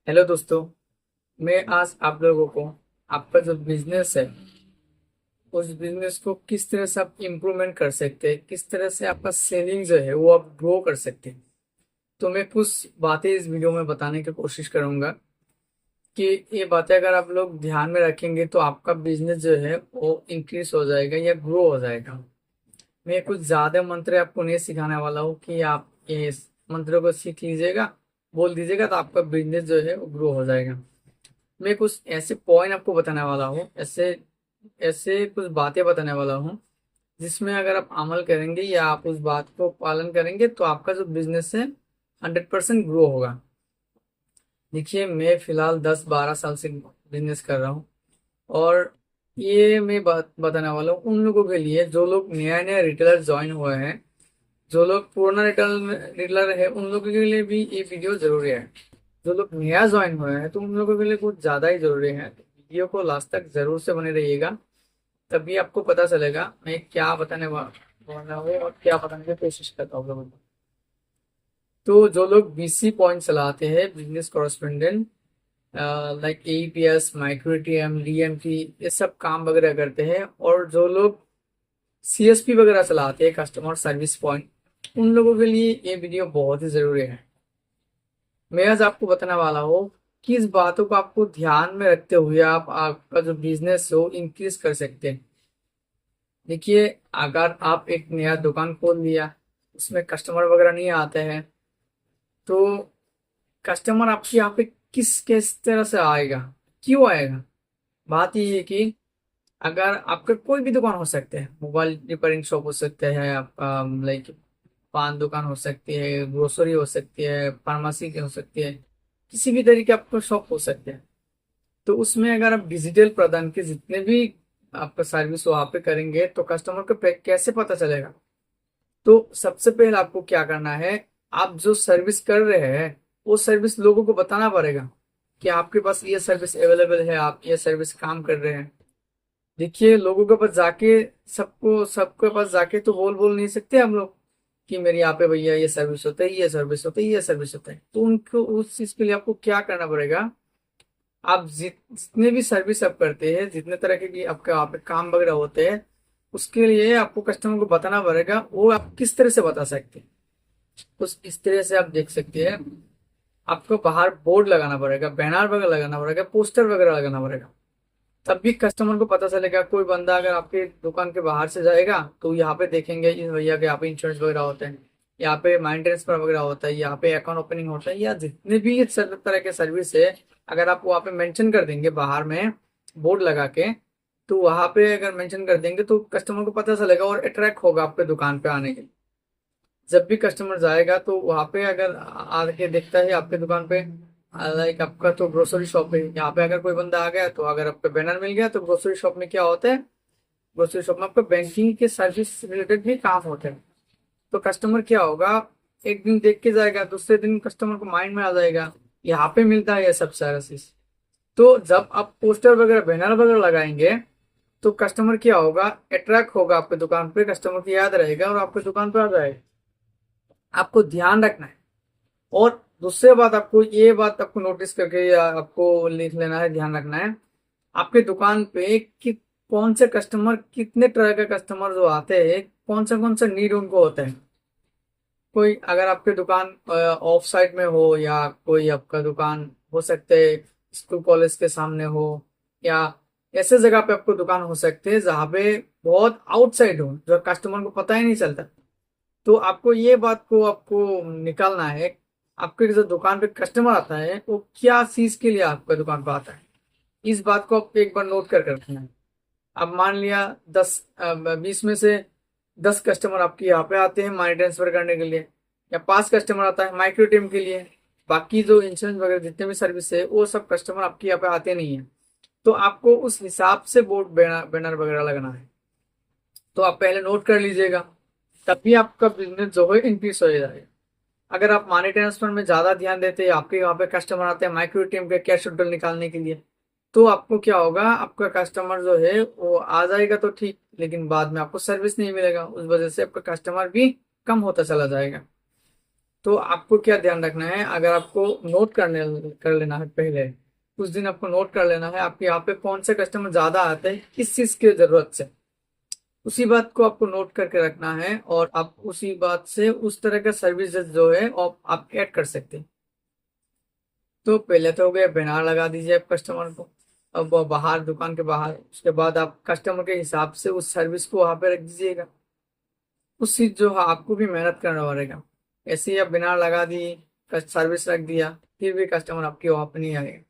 Hello दोस्तों। मैं आज आप लोगों को आपका जो बिजनेस है उस बिजनेस को किस तरह से आप इम्प्रूवमेंट कर सकते हैं, किस तरह से आपका सेलिंग जो है वो आप ग्रो कर सकते हैं। तो मैं कुछ बातें इस वीडियो में बताने की कोशिश करूंगा कि ये बातें अगर आप लोग ध्यान में रखेंगे तो आपका बिजनेस जो है वो इंक्रीज हो जाएगा या ग्रो हो जाएगा। मैं कुछ ज्यादा मंत्र आपको नहीं सिखाने वाला हूँ कि आप ये मंत्रों को सीख लीजिएगा, बोल दीजिएगा तो आपका बिजनेस जो है वो ग्रो हो जाएगा। मैं कुछ ऐसे पॉइंट आपको बताने वाला हूँ, ऐसे ऐसे कुछ बातें बताने वाला हूँ जिसमें अगर आप अमल करेंगे या आप उस बात को पालन करेंगे तो आपका जो बिजनेस है 100% ग्रो होगा। देखिए, मैं फिलहाल 10-12 साल से बिजनेस कर रहा हूँ और ये मैं बात बताने वाला हूँ उन लोगों के लिए जो लोग नया नया रिटेलर ज्वाइन हुए हैं। जो लोग पुराना रिटेलर है उन लोगों के लिए भी ये वीडियो जरूरी है। जो लोग नया ज्वाइन हुए हैं तो उन लोगों के लिए कुछ ज्यादा ही जरूरी है। वीडियो को लास्ट तक जरूर से बने रहिएगा, तभी आपको पता चलेगा मैं क्या बताने वाला हूँ और क्या बताने की कोशिश करता हूँ लोगों को। तो जो लोग बीसी पॉइंट चलाते हैं, business correspondent, like AEPS, micro ATM, DMT, ये सब काम वगैरह करते हैं, और जो लोग सीएसपी वगैरह चलाते हैं, कस्टमर सर्विस पॉइंट, उन लोगों के लिए ये वीडियो बहुत ही जरूरी है। मैं आज आपको बताने वाला हूँ किस बातों को आपको ध्यान में रखते हुए आप आपका जो बिजनेस हो इंक्रीज कर सकते हैं। देखिए, अगर आप एक नया दुकान खोल लिया, उसमें कस्टमर वगैरह नहीं आते हैं, तो कस्टमर आपके यहाँ पे किस तरह से आएगा, क्यों आएगा। बात ये है कि अगर आपका कोई भी दुकान हो सकते हैं, मोबाइल रिपेयरिंग शॉप हो सकते हैं आपका, लाइक पान दुकान हो सकती है, ग्रोसरी हो सकती है, फार्मेसी की हो सकती है, किसी भी तरीके आपका शॉप हो सकते हैं। तो उसमें अगर आप डिजिटल प्रदान के जितने भी आपका सर्विस वहां पे करेंगे तो कस्टमर को कैसे पता चलेगा। तो सबसे पहले आपको क्या करना है, आप जो सर्विस कर रहे हैं वो सर्विस लोगों को बताना पड़ेगा कि आपके पास ये सर्विस अवेलेबल है, आप ये सर्विस काम कर रहे हैं। देखिए, लोगों के पास जाके सबको सबके पास जाके तो बोल बोल नहीं सकते हम लोग कि मेरे यहाँ पे भैया ये सर्विस होता है, ये सर्विस होता है, ये सर्विस होता है। तो उनको उस चीज के लिए आपको क्या करना पड़ेगा, आप जितने भी सर्विस आप करते हैं, जितने तरह के भी आपके वहाँ पे काम वगैरह होते हैं, उसके लिए आपको कस्टमर को बताना पड़ेगा। वो आप किस तरह से बता सकते हैं, उस इस तरह से आप देख सकते हैं। आपको बाहर बोर्ड लगाना पड़ेगा, बैनर वगैरह लगाना पड़ेगा, पोस्टर वगैरह लगाना पड़ेगा, तब भी कस्टमर को पता चलेगा। कोई बंदा अगर आपके दुकान के बाहर से जाएगा तो यहाँ पे देखेंगे इस भैया के यहाँ पे इंश्योरेंस वगैरह होते हैं, यहाँ पे माइंड ट्रांसफर वगैरह होता है, यहाँ पे अकाउंट ओपनिंग होता है, या जितने भी ये तरह के सर्विस है, अगर आप वहाँ पे मेंशन कर देंगे बाहर में बोर्ड लगा के, तो वहां पे अगर मेंशन कर देंगे तो कस्टमर को पता चलेगा और अट्रैक्ट होगा आपके दुकान पे आने के लिए। जब भी कस्टमर जाएगा तो वहां पे अगर आके देखता है आपके दुकान पे, लाइक आपका तो ग्रोसरी शॉप है, यहाँ पे अगर कोई बंदा आ गया तो अगर आपको बैनर मिल गया, तो ग्रोसरी शॉप में क्या होता है, ग्रोसरी शॉप में आपका बैंकिंग के सर्विस रिलेटेड भी काम होते हैं। तो कस्टमर क्या होगा, एक दिन देख के जाएगा, दूसरे दिन कस्टमर को माइंड में आ जाएगा यहाँ पे मिलता है ये सब सर्विस। तो जब आप पोस्टर वगैरह बैनर वगैरह लगाएंगे तो कस्टमर क्या होगा, अट्रैक्ट होगा आपके दुकान पे, कस्टमर को याद रहेगा और आपके दुकान पे आ जाएगा। आपको ध्यान रखना है। और दूसरी बात, आपको ये बात आपको नोटिस करके या आपको लिख लेना है, ध्यान रखना है आपके दुकान पे कि कौन से कस्टमर, कितने तरह के कस्टमर जो आते हैं, कौन सा नीड उनको होता है। कोई अगर आपके दुकान ऑफ साइड में हो, या कोई आपका दुकान हो सकते है स्कूल कॉलेज के सामने हो, या ऐसे जगह पे आपको दुकान हो सकते हैं जहाँ पे बहुत आउटसाइड हो, जो कस्टमर को पता ही नहीं चलता। तो आपको ये बात को आपको निकालना है, आपके जो दुकान पे कस्टमर आता है वो क्या चीज के लिए आपका दुकान पे आता है। इस बात को आप एक बार नोट कर रखना है। अब मान लिया 20 में से 10 कस्टमर आपके यहाँ पे आते हैं मनी ट्रांसफर करने के लिए, या 5 कस्टमर आता है माइक्रो एटीएम के लिए, बाकी जो इंश्योरेंस वगैरह जितने भी सर्विस है वो सब कस्टमर आपके यहाँ पे आते नहीं है। तो आपको उस हिसाब से बोर्ड बैनर वगैरह लगाना है। तो आप पहले नोट कर लीजिएगा, तभी आपका बिजनेस जो है इंक्रीज हो जाएगा। अगर आप मनी ट्रांसफर में ज्यादा ध्यान देते हैं, आपके वहाँ पे कस्टमर आते हैं माइक्रो एटीएम के कैश विड्रॉल निकालने के लिए, तो आपको क्या होगा, आपका कस्टमर जो है वो आ जाएगा तो ठीक, लेकिन बाद में आपको सर्विस नहीं मिलेगा, उस वजह से आपका कस्टमर भी कम होता चला जाएगा। तो आपको क्या ध्यान रखना है, अगर आपको नोट कर लेना है, पहले कुछ दिन आपको नोट कर लेना है आपके यहाँ पे कौन से कस्टमर ज्यादा आते हैं, किस चीज की जरूरत से, उसी बात को आपको नोट करके रखना है और आप उसी बात से उस तरह का सर्विसेज जो है आप ऐड कर सकते हैं। तो पहले तो हो गया, बैनर लगा दीजिए आप कस्टमर को, अब वो बाहर, दुकान के बाहर। उसके बाद आप कस्टमर के हिसाब से उस सर्विस को वहां पे रख दीजिएगा। उससे जो है आपको भी मेहनत करना पड़ेगा। ऐसे ही आप बैनर लगा दी, सर्विस रख दिया, फिर भी कस्टमर आपके वहां पे नहीं आएगा।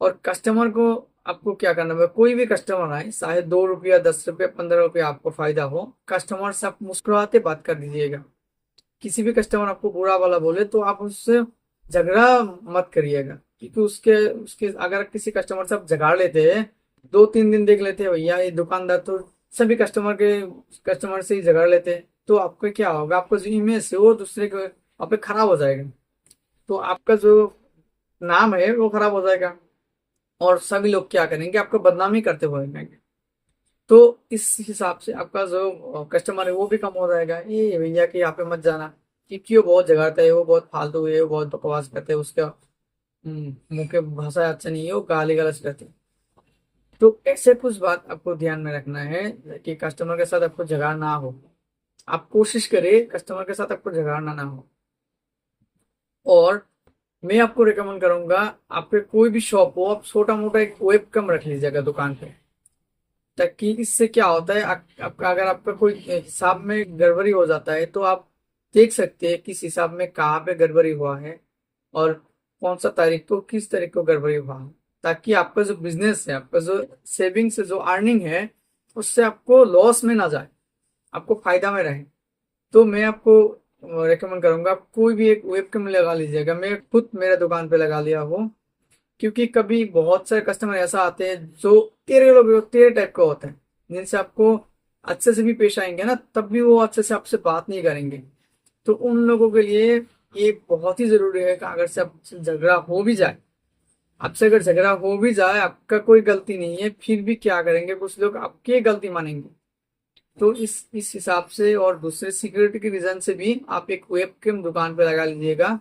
और कस्टमर को आपको क्या करना है, कोई भी कस्टमर आए, चाहे 2 रुपया, 10 रुपया, 15 रुपया आपको फायदा हो, कस्टमर से आप मुस्कुराते बात कर दीजिएगा। किसी भी कस्टमर आपको बुरा वाला बोले तो आप उससे झगड़ा मत करिएगा, क्योंकि उसके उसके अगर किसी कस्टमर से आप झगड़ा लेते हैं, 2-3 दिन देख लेते हैं भैया ये दुकानदार तो सभी कस्टमर से ही झगड़ लेते हैं, तो आपको क्या होगा, आपका जो इमेज है वो दूसरे के आप पे खराब हो जाएगा। तो आपका जो नाम है वो खराब हो जाएगा, और सभी लोग क्या करेंगे, आपको बदनामी करते हुए रहेंगे। तो इस हिसाब से आपका जो कस्टमर है वो भी कम हो जाएगा। ये भैया कि यहाँ पे मत जाना, क्योंकि वो बहुत झगड़ता है, वो बहुत फालतू है, वो बहुत बकवास करते हैं, उसका मुंह के भाषा अच्छा नहीं है, वो गाली गलौज करते हैं। तो ऐसे कुछ बात आपको ध्यान में रखना है कि कस्टमर के साथ आपको झगड़ा ना हो। आप कोशिश करें कस्टमर के साथ आपको झगड़ना ना हो। और मैं आपको रिकमेंड करूंगा, आपके कोई भी शॉप हो, आप छोटा मोटा एक वेब कम रख लीजिएगा दुकान पे, ताकि इससे क्या होता है, आपका अगर आपका कोई हिसाब में गड़बड़ी हो जाता है तो आप देख सकते हैं किस हिसाब में कहाँ पे गड़बड़ी हुआ है, और कौन सा तारीख को किस तारीख को गड़बड़ी हुआ है, ताकि आपका जो बिजनेस है, आपका जो सेविंग से जो अर्निंग है, उससे आपको लॉस में ना जाए, आपको फायदा में रहे। तो मैं आपको रेकमेंड करूंगा, आप कोई भी एक वेबकैम लगा लीजिएगा। मैं खुद मेरे दुकान पे लगा लिया हूँ, क्योंकि कभी बहुत सारे कस्टमर ऐसा आते हैं जो तेरे टाइप का होते हैं, जिनसे आपको अच्छे से भी पेश आएंगे ना, तब भी वो अच्छे से आपसे बात नहीं करेंगे। तो उन लोगों के लिए ये बहुत ही जरूरी है कि अगर से आपसे झगड़ा हो भी जाए, आपसे अगर झगड़ा हो भी जाए, आपका कोई गलती नहीं है, फिर भी क्या करेंगे, कुछ लोग आपकी गलती मानेंगे। तो इस हिसाब से और दूसरे सिक्योरिटी के रीजन से भी आप एक वेबकैम दुकान पे लगा लीजिएगा,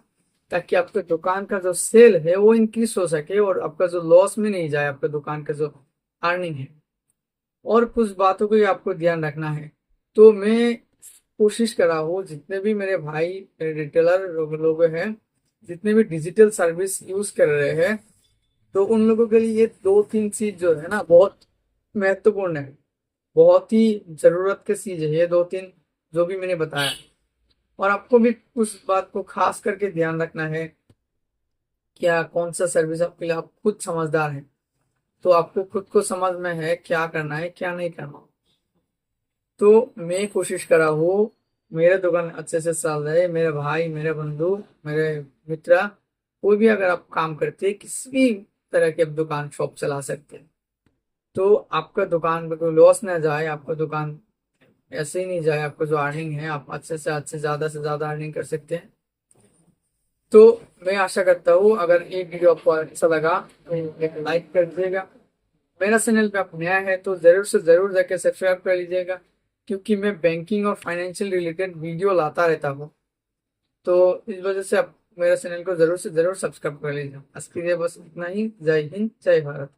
ताकि आपके दुकान का जो सेल है वो इंक्रीज हो सके और आपका जो लॉस में नहीं जाए, आपके दुकान का जो अर्निंग है। और कुछ बातों को ही आपको ध्यान रखना है। तो मैं कोशिश कर रहा हूँ, जितने भी मेरे भाई रिटेलर लोग हैं, जितने भी डिजिटल सर्विस यूज कर रहे हैं, तो उन लोगों के लिए ये 2-3 चीज जो है ना बहुत महत्वपूर्ण है, बहुत ही जरूरत की चीज है ये 2-3 जो भी मैंने बताया। और आपको भी उस बात को खास करके ध्यान रखना है, क्या कौन सा सर्विस आपके लिए, आप खुद समझदार हैं, तो आपको खुद को समझ में है क्या करना है क्या नहीं करना। तो मैं कोशिश कर रहा हूँ मेरे दुकान अच्छे से चल रहे, मेरे भाई, मेरे बंधु, मेरे मित्र, कोई भी अगर आप काम करते हैं, किसी भी तरह की आप दुकान शॉप चला सकते हैं, तो आपका दुकान पे कोई लॉस ना जाए, आपका दुकान ऐसे ही नहीं जाए, आपको जो अर्निंग है आप अच्छे से ज्यादा अर्निंग कर सकते हैं। तो मैं आशा करता हूँ अगर ये वीडियो आपको अच्छा लगा तो एक लाइक कर दीजिएगा। मेरा चैनल पे आप नया है तो जरूर से जरूर जाके सब्सक्राइब कर लीजिएगा, क्योंकि मैं बैंकिंग और फाइनेंशियल रिलेटेड वीडियो लाता रहता हूँ। तो इस वजह से आप मेरे चैनल को जरूर से जरूर सब्सक्राइब कर लीजिए। आज के लिए बस इतना ही। जय हिंद, जय भारत।